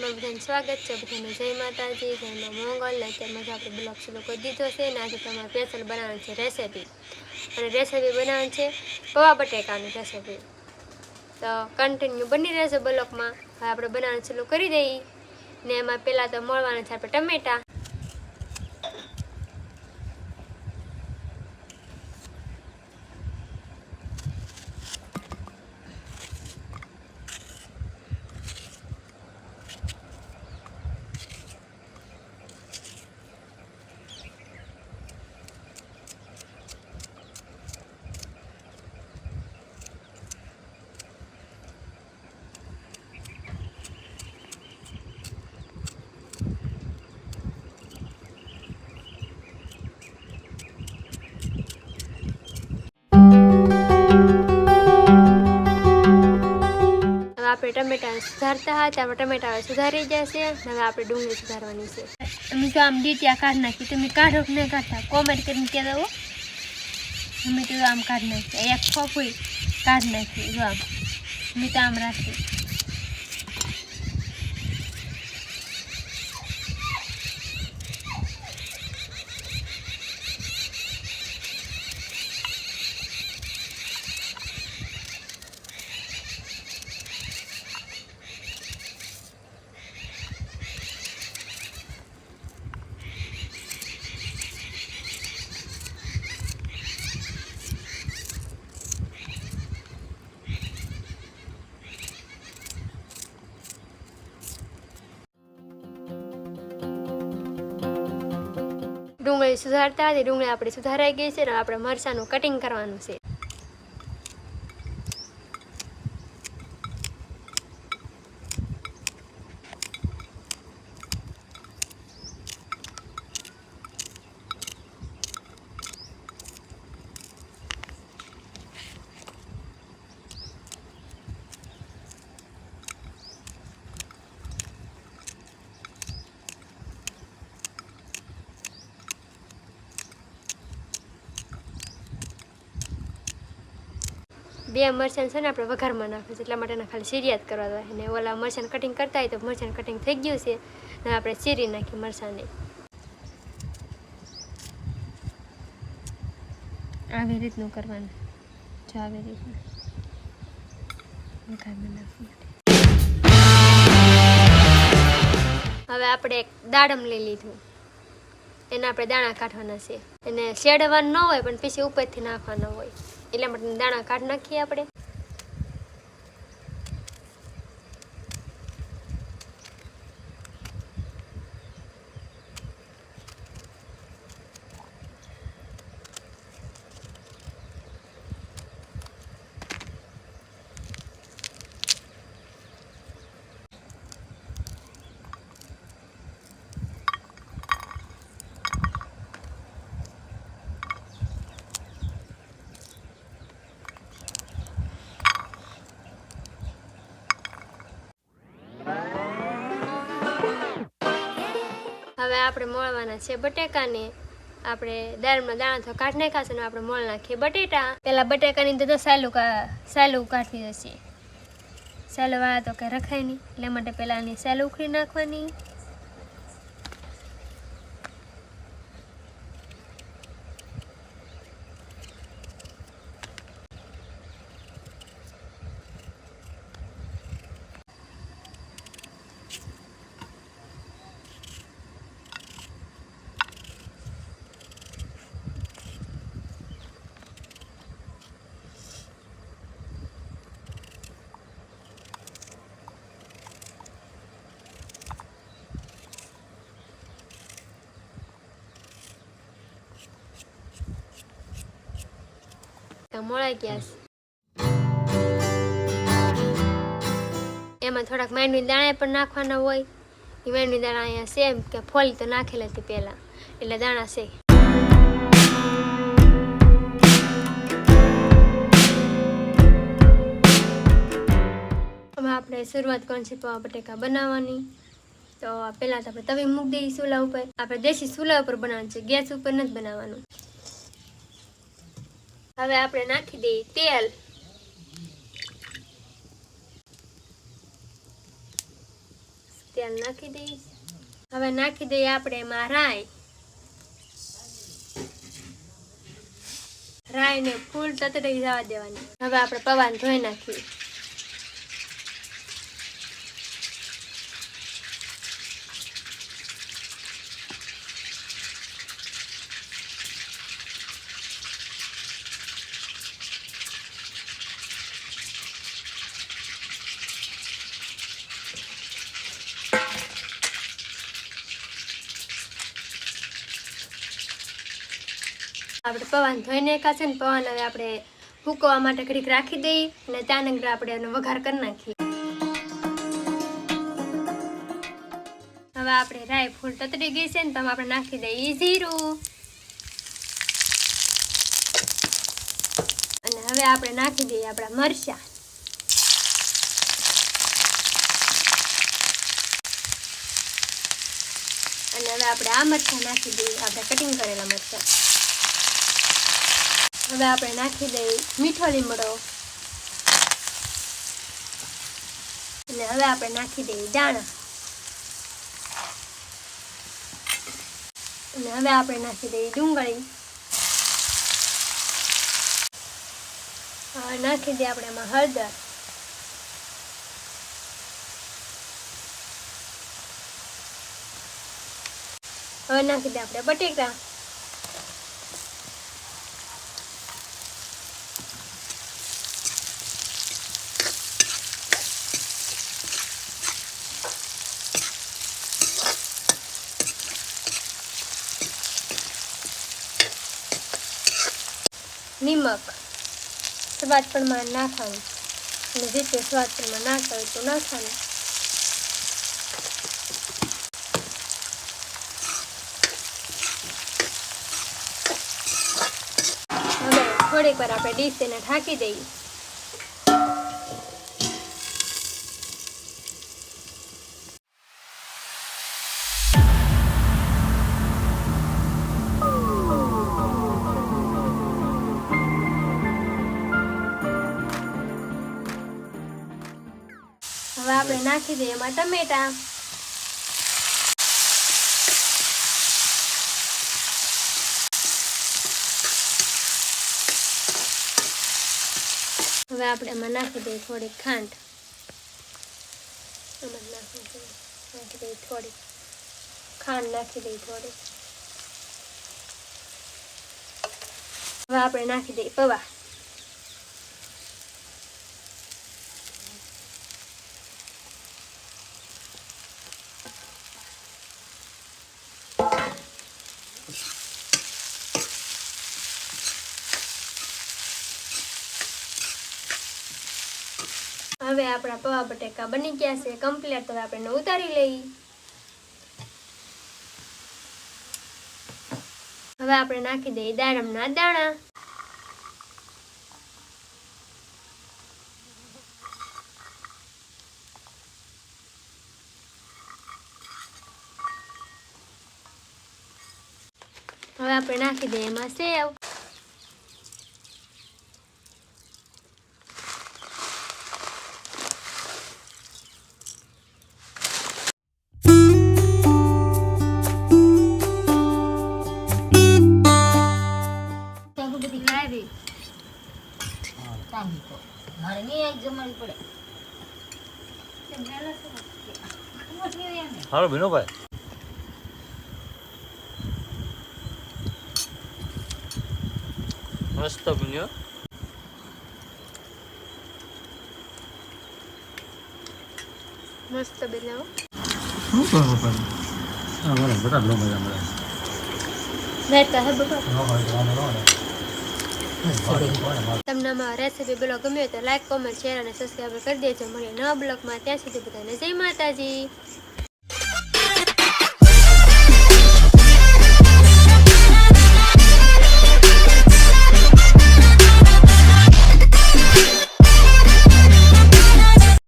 બ્લોગમાં બધાને સ્વાગત છે। બધાને જય માતાજી, જય માં મંગલ। અત્યારમાં જ આપણે બ્લોગ શરૂ કરી દીધો છે ને આજે તમારે સ્પેશિયલ બનાવવાની છે રેસીપી, અને રેસીપી બનાવવાની છે પૌવા બટેકાની રેસીપી। તો કન્ટિન્યુ બની રહેશે બ્લોગમાં। હવે આપણે બનાવવાનું ચાલુ કરી દઈએ ને એમાં પહેલાં તો મળવાના છે આપણે ટમેટા। આપણે ટમેટા સુધારતા હતા, આપણે ટમેટા હવે સુધારી જશે। હવે આપણે ડુંગળી સુધારવાની છે। અમે તો આમ ડીટિયા કાઢી નાખી, તમે કાઢો કે નહીં કાઢતા કોમેન્ટ કરીને કહેતા હો। અમે તો આમ કાઢી નાખીએ, એક ફફુઈ કાઢી નાખીએ, જો આમ અમે તો આમ રાખીએ। ડુંગળી સુધારતા હતી, ડુંગળી આપણી સુધારાઈ ગઈ છે ને આપણે મરચાંનું કટિંગ કરવાનું છે। બે મરચાં છે ને આપણે વઘારમાં નાખવું છે, એટલા માટેના ખાલી ચીરિયા જ કરવા દો। અને ઓલા મરચાં કટિંગ કરતા હોય તો મરચાં કટિંગ થઈ ગયું છે, અને આપણે ચીરી નાખીએ મરચાંને આવી રીતનું કરવાનું, જો આવી રીતનું વઘારમાં નાખવું। હવે આપણે એક દાડમ લઈ લીધું, એના આપણે દાણા કાઢવાના છે। એને શેડવાનું ન હોય પણ પછી ઉપરથી નાખવાના હોય, એટલા માટે દાણા કાઢી નાખીએ આપણે। હવે આપણે મોળવાના છે બટેકાને, આપણે દાળમાં દાણા તો કાઢી નાખ્યા છે ને આપણે મોળ નાખીએ બટેટા। પેલા બટેકાની તો સાલું કાઢી જશે, સાલું વાળા તો કંઈ રખાય નહીં, એટલે માટે પહેલાં આની સાલું ઉખડી નાખવાની। મોળાઈ ગયા છે, એમાં થોડાક માંડવી દાણા પણ નાખવાના હોય। એ માંડવી દાણા અહીંયા છે એમ કે ફોલી તો નાખેલા હતી પહેલાં, એટલે દાણા છે। હવે આપણે શરૂઆત કરવાની છે પૌવા બટેકા બનાવવાની। તો પહેલાં તો આપણે તવી મૂકી દઈએ ચૂલા ઉપર, આપણે દેશી ચૂલા ઉપર બનાવવાનું છે, ગેસ ઉપર નથી બનાવવાનું। હવે આપણે નાખી દઈએ તેલ, તેલ નાખી દઈશ. હવે નાખી દઈએ આપણે એમાં રાઈને ફૂલ તતડી જવા દેવાની. હવે આપણે પૌવાને ધોઈ નાખીએ. આપણે પૌવાને ધોઈ નાખ્યા છે ને પૌવાને હવે આપણે ફૂકવા માટે ઘડીક રાખી દઈએ અને ત્યાં નગર આપણે એનો વઘાર કરી નાખીએ. હવે આપણે રાઈ ફૂલ તતડી ગઈ છે ને તો આપણે નાખી દઈએ જીરું અને હવે આપણે નાખી દઈએ આપણા મરચાં. અને હવે આપણે આ મરચાં નાખી દઈએ, આપણે કટિંગ કરેલા મરચાં. હવે આપણે નાખી દઈએ મીઠો લીમડો અને હવે આપણે નાખી દઈએ દાણા અને હવે આપણે નાખી દઈએ ડુંગળી. હવે નાખી દઈએ આપણે એમાં હળદર. હવે નાખી દઈએ આપણે બટેકા. નિમક સ્વાદ પ્રમાણે નાખવાનું અને જેટલું સ્વાદ પ્રમાણે નાખતા હોય તો નાખવાનું. હવે થોડીક વાર આપણે ડીશ એને ઢાંકી દઈએ. હવે આપણે નાખી દઈએ એમાં ટમેટા. હવે આપણે એમાં નાખી દઈએ થોડીક ખાંડ. નાખી દઈએ થોડીક ખાંડ નાખી દઈએ થોડીક. હવે આપણે નાખી દઈએ પૌવા. હવે આપણા પૌવા બટેકા બની ગયા છે કમ્પ્લીટ. હવે આપણે ઉતારી લઈએ. હવે આપણે નાખી દઈએ દાડમના દાણા. હવે આપણે નાખી દઈએ એમાં સેવ. મારે નહીં એક જમણી પડે. હાલો ભીનુભાઈ. મસ્ત બન્યો. મસ્ત બનાવો. શું કરો પણ હા બરાબર બટા લો મજા મળે. રહેતા હે બકા. તમને અમારા રેસીપી બ્લોગ ગમ્યો હોય તો લાઈક કોમેન્ટ શેર અને સબસ્ક્રાઈબ કરી દેજો. મળીએ નવા બ્લોગમાં. ત્યાં સુધી બધાને જય માતાજી.